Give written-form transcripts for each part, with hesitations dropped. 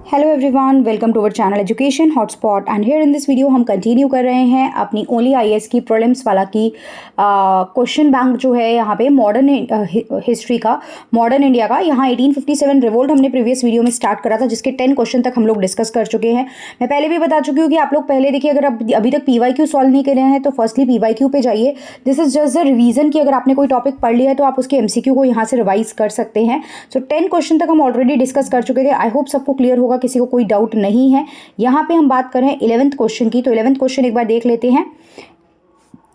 Hello everyone, welcome to our channel education hotspot and here in this video हम continue कर रहे हैं अपनी ओनली आईएएस की प्रीलिम्स वाला की क्वेश्चन बैंक जो है यहाँ पे मॉडर्न हिस्ट्री का, मॉडर्न इंडिया का। यहाँ 1857 रिवोल्ट हमने प्रीवियस वीडियो में स्टार्ट करा था, जिसके 10 क्वेश्चन तक हम लोग डिस्कस कर चुके हैं। मैं पहले भी बता चुकी हूँ कि आप लोग पहले देखिए, अगर अभी तक पीवाईक्यू सॉल्व नहीं करे हैं तो फर्स्टली पीवाईक्यू पे जाइए। This is just the revision कि अगर आपने कोई टॉपिक पढ़ लिया है तो आप उसके एमसीक्यू को यहाँ से रिवाइज कर सकते हैं। सो 10 क्वेश्चन तक हम ऑलरेडी डिस्कस कर चुके थे। आई होप सबको क्लियर होगा, किसी को कोई डाउट नहीं है। यहाँ पे हम बात कर रहे हैं 11th क्वेश्चन की, तो 11th क्वेश्चन एक बार देख लेते हैं।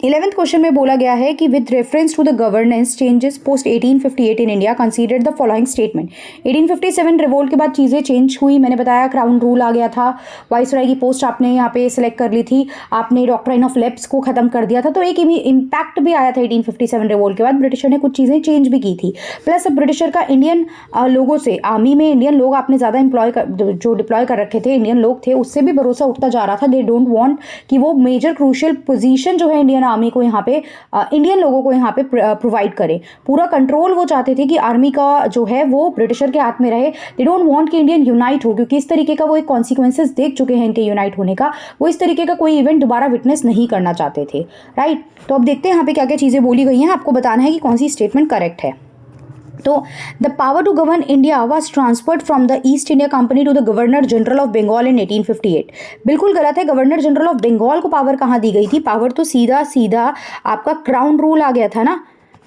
11th क्वेश्चन में बोला गया है कि with reference to the governance changes post 1858 in India consider the following statement. 1857 revolt के बाद चीज़ें चेंज हुई। मैंने बताया क्राउन रूल आ गया था, वाइसराय की पोस्ट आपने यहाँ पे सिलेक्ट कर ली थी, आपने डॉक्ट्राइन ऑफ लेप्स को खत्म कर दिया था, तो एक इम्पैक्ट भी आया था 1857 रिवोल्ट के बाद। ब्रिटिशर ने कुछ चीज़ें चेंज भी की थी। प्लस अब ब्रिटिशर का इंडियन लोगों से, आर्मी में इंडियन लोग आपने ज़्यादा जो डिप्लॉय कर रखे थे इंडियन लोग थे, उससे भी भरोसा उठता जा रहा था। दे डोंट वांट कि वो मेजर क्रूशियल पोजीशन जो है इंडियन आर्मी को यहाँ पे, इंडियन लोगों को यहाँ पे प्रोवाइड करे। पूरा कंट्रोल वो चाहते थे कि आर्मी का जो है वो ब्रिटिशर के हाथ में रहे। दे डोंट वांट कि इंडियन यूनाइट हो, क्योंकि इस तरीके का वो एक कॉन्सिक्वेंसेस देख चुके हैं इनके यूनाइट होने का। वो इस तरीके का कोई इवेंट दोबारा विटनेस नहीं करना चाहते थे, राइट। तो अब देखते हैं यहाँ पे क्या क्या चीज़ें बोली गई हैं, आपको बताना है कि कौन सी स्टेटमेंट करेक्ट है। तो the power to govern India was transferred from the East India Company to the governor General of Bengal in 1858। बिल्कुल गलत है। गवर्नर जनरल ऑफ बंगाल को पावर कहाँ दी गई थी? पावर तो सीधा सीधा आपका क्राउन रूल आ गया था ना,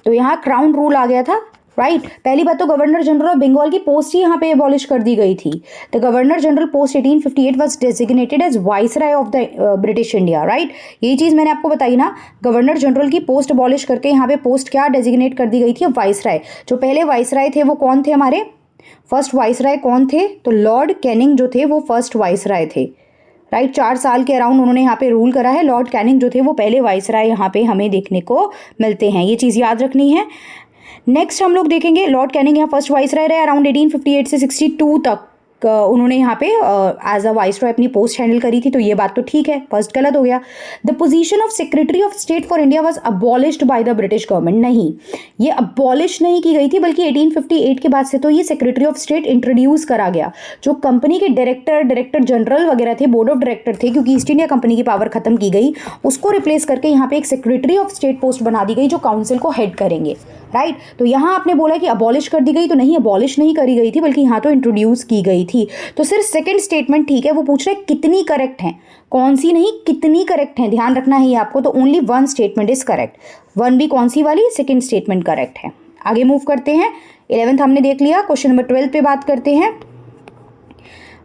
तो यहाँ क्राउन रूल आ गया था, राइट। पहली बात तो गवर्नर जनरल ऑफ बंगाल की पोस्ट ही यहाँ पे एबॉलिश कर दी गई थी। The governor general post 1858 was designated as viceroy of the British India, right. यही चीज़ मैंने आपको बताई ना, गवर्नर जनरल की पोस्ट एबॉलिश करके यहाँ पे पोस्ट क्या डेजिग्नेट कर दी गई थी? वाइसराय। जो पहले वाइसराय थे वो कौन थे? हमारे फर्स्ट वाइसराय कौन थे? तो लॉर्ड कैनिंग जो थे वो फर्स्ट वाइसराय थे, राइट। 4 साल के अराउंड उन्होंने यहाँ पे रूल करा है। लॉर्ड कैनिंग जो थे वो पहले वाइसराय यहाँ पे हमें देखने को मिलते हैं, ये चीज़ याद रखनी है। नेक्स्ट हम लोग देखेंगे, लॉर्ड कैनिंग यहाँ फर्स्ट वाइसराय रहे अराउंड 1858 से 62 तक। उन्होंने यहाँ पे एज अ वाइसरॉय अपनी पोस्ट हैंडल करी थी, तो ये बात तो ठीक है। फर्स्ट गलत हो गया। The position of secretary of state for India was abolished by the British government. नहीं, ये अबॉलिश नहीं की गई थी, बल्कि 1858 के बाद से तो ये सेक्रेटरी ऑफ स्टेट इंट्रोड्यूस करा गया। जो कंपनी के डायरेक्टर जनरल वगैरह थे, बोर्ड ऑफ डायरेक्टर थे, क्योंकि ईस्ट इंडिया कंपनी की पावर खत्म की गई, उसको रिप्लेस करके यहाँ पे एक सेक्रेटरी ऑफ स्टेट पोस्ट बना दी गई जो काउंसिल को हेड करेंगे, राइट। तो यहाँ आपने बोला कि अबॉलिश कर दी गई, तो नहीं, अबॉलिश नहीं करी गई थी, बल्कि यहाँ तो इंट्रोड्यूस की गई थी। तो सिर्फ सेकंड स्टेटमेंट ठीक है। वो पूछ रहे कितनी करेक्ट है, कौन सी नहीं, कितनी करेक्ट है, ध्यान रखना है ये आपको। तो only one statement is correct. One भी कौन सी वाली? सेकंड स्टेटमेंट करेक्ट है। आगे मूव करते हैं। 11th हमने देख लिया। क्वेश्चन नंबर 12 पे बात करते हैं।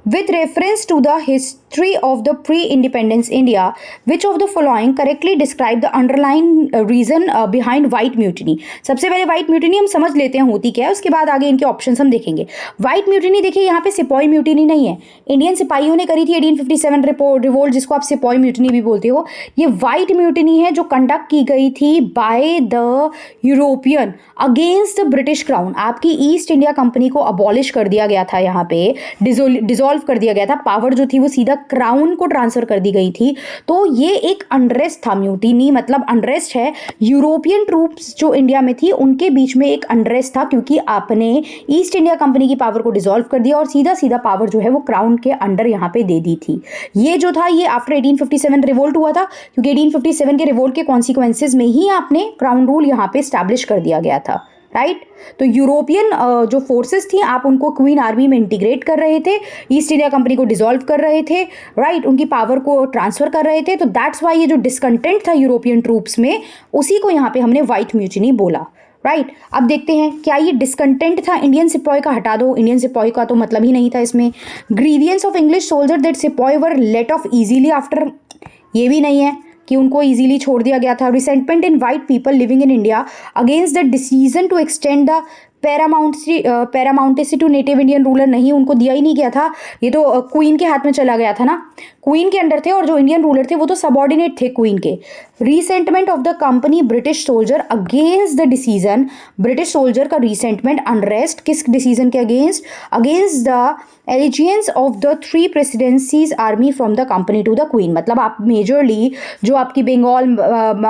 With reference to the history of the pre-independence India, which of the following correctly describe the underlying reason behind white mutiny? सबसे पहले white mutiny हम समझ लेते हैं होती क्या है, उसके बाद आगे इनके ऑप्शंस हम देखेंगे। white mutiny देखिए, यहाँ पे सिपाही म्यूटिनी नहीं है, इंडियन सिपाहियों ने करी थी 1857 रिवोल्ट, जिसको आप सिपाही म्यूटिनी भी बोलते हो। ये white mutiny है जो कंडक्ट की गई थी by the European against the British crown. आपकी ईस्ट इंडिया कंपनी को अबॉलिश कर दिया गया था, यहाँ पे डिसॉल्व कर दिया गया था। पावर जो थी वो सीधा क्राउन को ट्रांसफर कर दी गई थी। तो ये एक अनरेस्ट था। म्यूटिनी मतलब अनरेस्ट है। यूरोपियन ट्रूप्स जो इंडिया में थी उनके बीच में एक अनरेस्ट था, क्योंकि आपने ईस्ट इंडिया कंपनी की पावर को डिसॉल्व कर दिया और सीधा सीधा पावर जो है वो क्राउन के अंडर यहाँ पे दे दी थी। ये जो था ये आफ्टर 1857 रिवोल्ट हुआ था, क्योंकि 1857 के रिवोल्ट के कॉन्सिक्वेंसेज में ही आपने क्राउन रूल यहाँ पे स्टैब्लिश कर दिया गया था, राइट। तो यूरोपियन जो फोर्सेस थी आप उनको क्वीन आर्मी में इंटीग्रेट कर रहे थे, ईस्ट इंडिया कंपनी को डिसॉल्व कर रहे थे, राइट, उनकी पावर को ट्रांसफर कर रहे थे। तो दैट्स वाई ये जो डिसकंटेंट था यूरोपियन ट्रूप्स में, उसी को यहाँ पे हमने व्हाइट म्यूटिनी बोला, राइट। अब देखते हैं क्या ये डिसकंटेंट था इंडियन सिपाही का? हटा दो, इंडियन सिपाही का तो मतलब ही नहीं था इसमें। Grievance of English soldier that सिपाही वर लेट ऑफ इजीली आफ्टर, ये भी नहीं है कि उनको इजीली छोड़ दिया गया था। Resentment in white people living in India against the decision to extend the paramountcy to native Indian ruler, नहीं, उनको दिया ही नहीं गया था। ये तो क्वीन के हाथ में चला गया था ना। क्वीन के अंडर थे और जो इंडियन रूलर थे वो तो सबॉर्डिनेट थे क्वीन के। Resentment of the company British soldier against the decision, British soldier का रीसेंटमेंट अनरेस्ट किस डिसीजन के against, against the allegiance of the 3 presidencies army from the company to the queen. मतलब आप मेजरली जो आपकी बंगाल,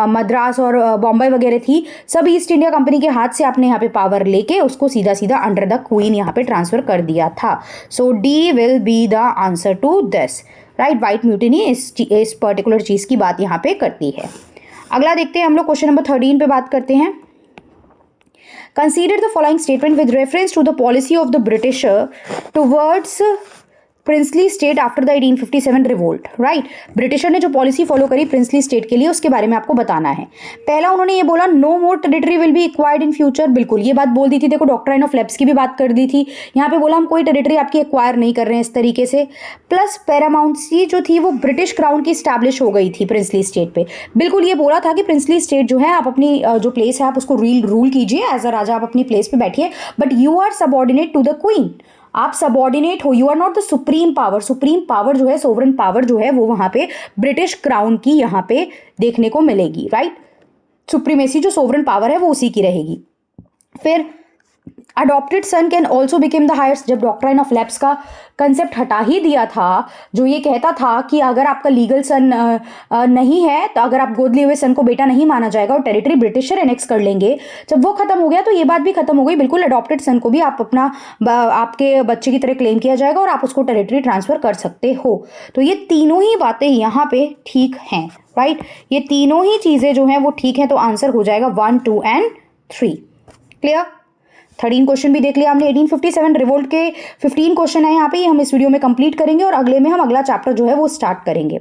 मद्रास और बॉम्बे वगैरह थी, सब ईस्ट इंडिया कंपनी के हाथ से आपने यहाँ पे पावर लेके उसको सीधा सीधा अंडर द क्वीन यहाँ पे ट्रांसफर कर दिया था। So D will be the answer to this, right. White mutiny इस पर्टिकुलर चीज़ की बात यहाँ पे करती है। अगला देखते हैं हम लोग, क्वेश्चन नंबर 13 पे बात करते हैं। Consider the following statement with reference to the policy of the Britisher towards princely state after the 1857 revolt, right. Britisher ने जो पॉलिसी फॉलो करी प्रिंसली स्टेट के लिए उसके बारे में आपको बताना है। पहला उन्होंने ये बोला no more territory will be acquired in future, बिल्कुल ये बात बोल दी थी। देखो डॉक्ट्राइन ऑफ लैप्स की भी बात कर दी थी, यहाँ पे बोला हम कोई टेरिटरी आपकी एक्वायर नहीं कर रहे हैं इस तरीके से। प्लस पैरामाउंसी जो थी वो ब्रिटिश क्राउन की स्टैब्लिश हो गई थी प्रिंसली स्टेट पे। बिल्कुल ये बोला था कि प्रिंसली स्टेट जो है आप अपनी जो प्लेस है आप उसको रूल कीजिए, एज अ राजा आप अपनी प्लेस पे बैठिए, but you are subordinate to the queen, आप सबॉर्डिनेट हो, you are not the supreme power. Supreme power जो है, सोवरेन पावर जो है वो वहां पे ब्रिटिश क्राउन की यहाँ पे देखने को मिलेगी, राइट। सुप्रीमेसी जो सोवरेन पावर है वो उसी की रहेगी। फिर adopted son can also became the heirs, जब डॉक्ट्राइन ऑफ लैप्स का कंसेप्ट हटा ही दिया था, जो ये कहता था कि अगर आपका लीगल सन नहीं है तो अगर आप गोद लिए हुए सन को बेटा नहीं माना जाएगा और टेरिटरी ब्रिटिशर एनेक्स कर लेंगे, जब वो खत्म हो गया तो ये बात भी खत्म हो गई। बिल्कुल अडॉप्टेड सन को भी आप अपना आपके बच्चे की तरह क्लेम किया जाएगा और आप उसको टेरिटरी ट्रांसफर कर सकते हो। तो ये तीनों ही बातें यहाँ पे ठीक हैं, राइट। ये तीनों ही चीज़ें जो हैं वो ठीक हैं, तो आंसर हो जाएगा 1, 2 एंड 3। क्लियर। 13 क्वेश्चन भी देख लिया हमने। 1857 रिवोल्ट के 15 क्वेश्चन है यहाँ पे, ये हम इस वीडियो में कंप्लीट करेंगे और अगले में हम अगला चैप्टर जो है वो स्टार्ट करेंगे।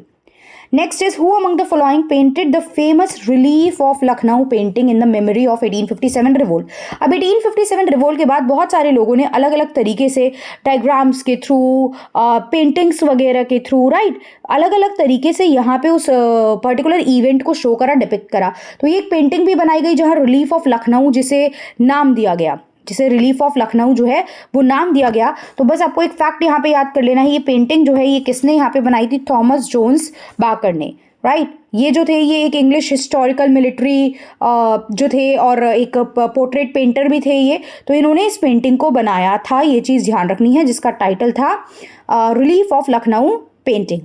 Next is who among the following painted the famous relief of Lucknow painting in the memory of 1857 revolt. अब 1857 रिवोल्ट के बाद बहुत सारे लोगों ने अलग अलग तरीके से डायग्राम्स के थ्रू, पेंटिंग्स वगैरह के थ्रू, राइट, अलग अलग तरीके से यहाँ पे उस पर्टिकुलर इवेंट को शो करा, डिपिक्ट करा। तो ये एक पेंटिंग भी बनाई गई जहाँ रिलीफ ऑफ लखनऊ जिसे नाम दिया गया, जिसे रिलीफ ऑफ लखनऊ जो है वो नाम दिया गया। तो बस आपको एक फैक्ट यहाँ पे याद कर लेना है, ये पेंटिंग जो है ये किसने यहाँ पे बनाई थी, थॉमस जोन्स बाकर ने, राइट। ये जो थे ये एक इंग्लिश हिस्टोरिकल मिलिट्री जो थे और एक पोर्ट्रेट पेंटर भी थे ये, तो इन्होंने इस पेंटिंग को बनाया था, ये चीज़ ध्यान रखनी है, जिसका टाइटल था relief of Lucknow painting.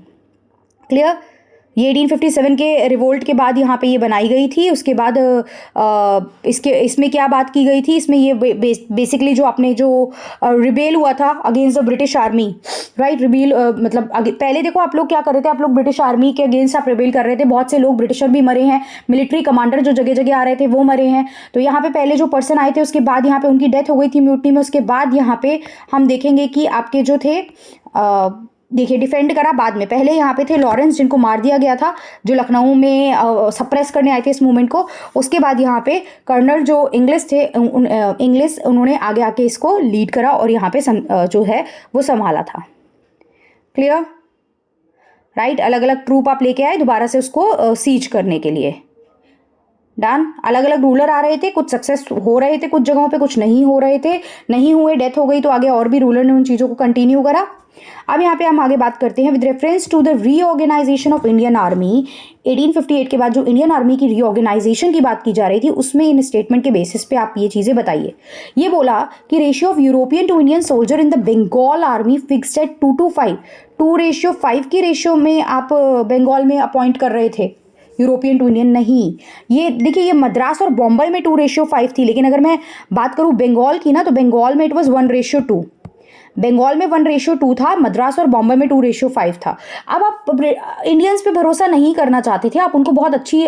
Clear. ये 1857 के रिवोल्ट के बाद यहाँ पे ये बनाई गई थी। उसके बाद इसमें क्या बात की गई थी, इसमें ये बेसिकली जो आपने जो रिबेल हुआ था against the British army, right. Rebel मतलब पहले देखो आप लोग क्या कर रहे थे, आप लोग ब्रिटिश आर्मी के अगेंस्ट आप रिबेल कर रहे थे, बहुत से लोग ब्रिटिशर भी मरे हैं, मिलिट्री कमांडर जो जगह जगह आ रहे थे वो मरे हैं। तो यहाँ पे पहले जो पर्सन आए थे उसके बाद यहाँ पे उनकी डेथ हो गई थी म्यूटनी में। उसके बाद यहाँ पे हम देखेंगे कि आपके जो थे देखिए डिफेंड करा बाद में। पहले यहाँ पे थे लॉरेंस जिनको मार दिया गया था, जो लखनऊ में सप्रेस करने आए थे इस मूवमेंट को। उसके बाद यहाँ पे कर्नल जो इंग्लिश थे, इंग्लिश उन्होंने आगे आके इसको लीड करा और यहाँ पे जो है वो संभाला था। Clear, right. अलग अलग ट्रूप आप लेके आए दोबारा से उसको सीज करने के लिए। डन। अलग अलग रूलर आ रहे थे, कुछ सक्सेस हो रहे थे कुछ जगहों पे, कुछ नहीं हो रहे थे, नहीं हुए, डेथ हो गई, तो आगे और भी रूलर ने उन चीज़ों को कंटिन्यू करा। अब यहाँ पे हम आगे बात करते हैं with reference to the reorganisation of Indian army. 1858 के बाद जो इंडियन आर्मी की रीऑर्गेनाइजेशन की बात की जा रही थी उसमें इन स्टेटमेंट के बेसिस पे आप ये चीज़ें बताइए। ये बोला कि ratio of European to Indian soldier in the Bengal army fixed at 2:5, 2:5 की रेशियो में आप बंगाल में अपॉइंट कर रहे थे, यूरोपियन टू इंडियन नहीं। ये देखिए ये मद्रास और बॉम्बे में 2:5 थी, लेकिन अगर मैं बात करूँ बंगाल की ना तो बंगाल में इट वॉज 1:2। बंगाल में 1:2 था, मद्रास और बॉम्बे में 2:5 था। अब आप इंडियंस पे भरोसा नहीं करना चाहते थे, आप उनको बहुत अच्छी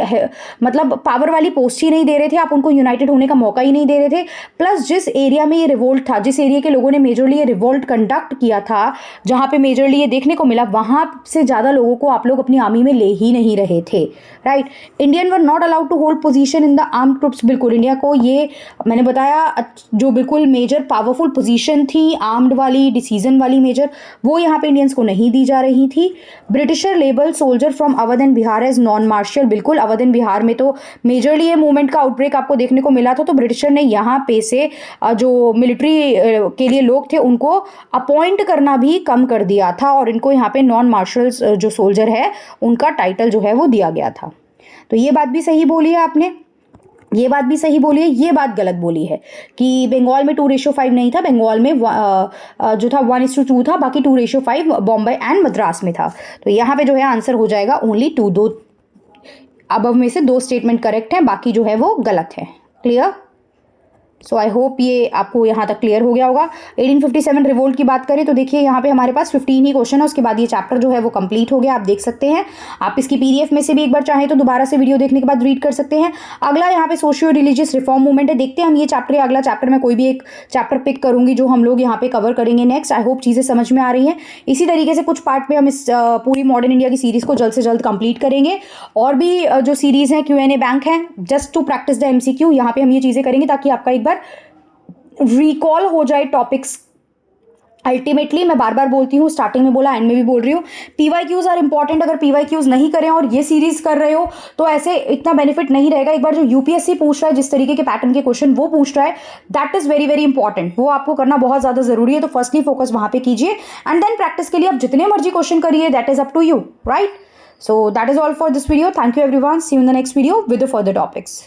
मतलब पावर वाली पोस्ट ही नहीं दे रहे थे, आप उनको यूनाइटेड होने का मौका ही नहीं दे रहे थे। प्लस जिस एरिया में ये रिवोल्ट था, जिस एरिया के लोगों ने मेजरली ये रिवोल्ट कंडक्ट किया था, जहाँ पे मेजरली ये देखने को मिला, वहाँ से ज़्यादा लोगों को आप लोग अपनी आर्मी में ले ही नहीं रहे थे, right. Indian were not allowed to hold position in the armed troops. बिल्कुल इंडिया को ये मैंने बताया जो बिल्कुल मेजर पावरफुल पोजीशन थी आर्म्ड वाली वाली, डिसीजन वाली मेजर, वो यहाँ पे इंडियंस को नहीं दी जा रही थी। Britisher label soldier from Awadh and Bihar as non martial, बिल्कुल अवध एंड बिहार में तो मेजरली ये मूवमेंट का आउटब्रेक आपको देखने को मिला था, तो ब्रिटिशर ने यहाँ पे से जो मिलिट्री के लिए लोग थे उनको अपॉइंट करना भी कम कर दिया था और इनको यहाँ पे नॉन मार्शल्स जो सोल्जर है उनका टाइटल जो है वो दिया गया था। तो ये बात भी सही बोली है आपने, ये बात भी सही बोली है, ये बात गलत बोली है कि बंगाल में 2:5 नहीं था, बंगाल में जो था 1:2 था, बाकी 2:5 बॉम्बे एंड मद्रास में था। तो यहाँ पे जो है आंसर हो जाएगा ओनली 2, 2 अबव में से 2 स्टेटमेंट करेक्ट हैं, बाकी जो है वो गलत है। क्लियर? सो आई होप ये आपको यहाँ तक क्लियर हो गया होगा। 1857 रिवोल्ट की बात करें तो देखिए यहाँ पे हमारे पास 15 ही क्वेश्चन है, उसके बाद ये चैप्टर जो है वो कंप्लीट हो गया, आप देख सकते हैं। आप इसकी पीडीएफ में से भी एक बार चाहें तो दोबारा से वीडियो देखने के बाद रीड कर सकते हैं। अगला यहाँ पे सोशियो रिलीजियस रिफॉर्म मूवमेंट है, देखते हैं हम ये चैप्टर या अगला चैप्टर में कोई भी एक चैप्टर पिक करूंगी जो हम लोग यहाँ पे कवर करेंगे नेक्स्ट। आई होप चीज़ें समझ में आ रही हैं। इसी तरीके से कुछ पार्ट में हम इस पूरी मॉडर्न इंडिया की सीरीज़ को जल्द से जल्द कंप्लीट करेंगे। और भी जो सीरीज़ हैं Q&A बैंक है, just to practise the MCQ, यहाँ पे हम ये चीज़ें करेंगे ताकि आपका एक बार रिकॉल हो जाए टॉपिक्स। अल्टीमेटली मैं बार बार बोलती हूँ, स्टार्टिंग में बोला, एंड में भी बोल रही हूँ, PYQs आर इंपॉर्टेंट। अगर PYQs नहीं करें और ये सीरीज कर रहे हो तो ऐसे इतना बेनिफिट नहीं रहेगा। एक बार जो UPSC पूछ रहा है, जिस तरीके के पैटर्न के क्वेश्चन वो पूछ रहा है, that is very very important, वो आपको करना बहुत ज्यादा जरूरी है। तो फर्स्टली फोकस वहां पे कीजिए एंड देन प्रैक्टिस के लिए आप जितने मर्जी क्वेश्चन करिए, that is up to you, right? So that is all for this video. Thank you everyone, see you in the next video with the further topics.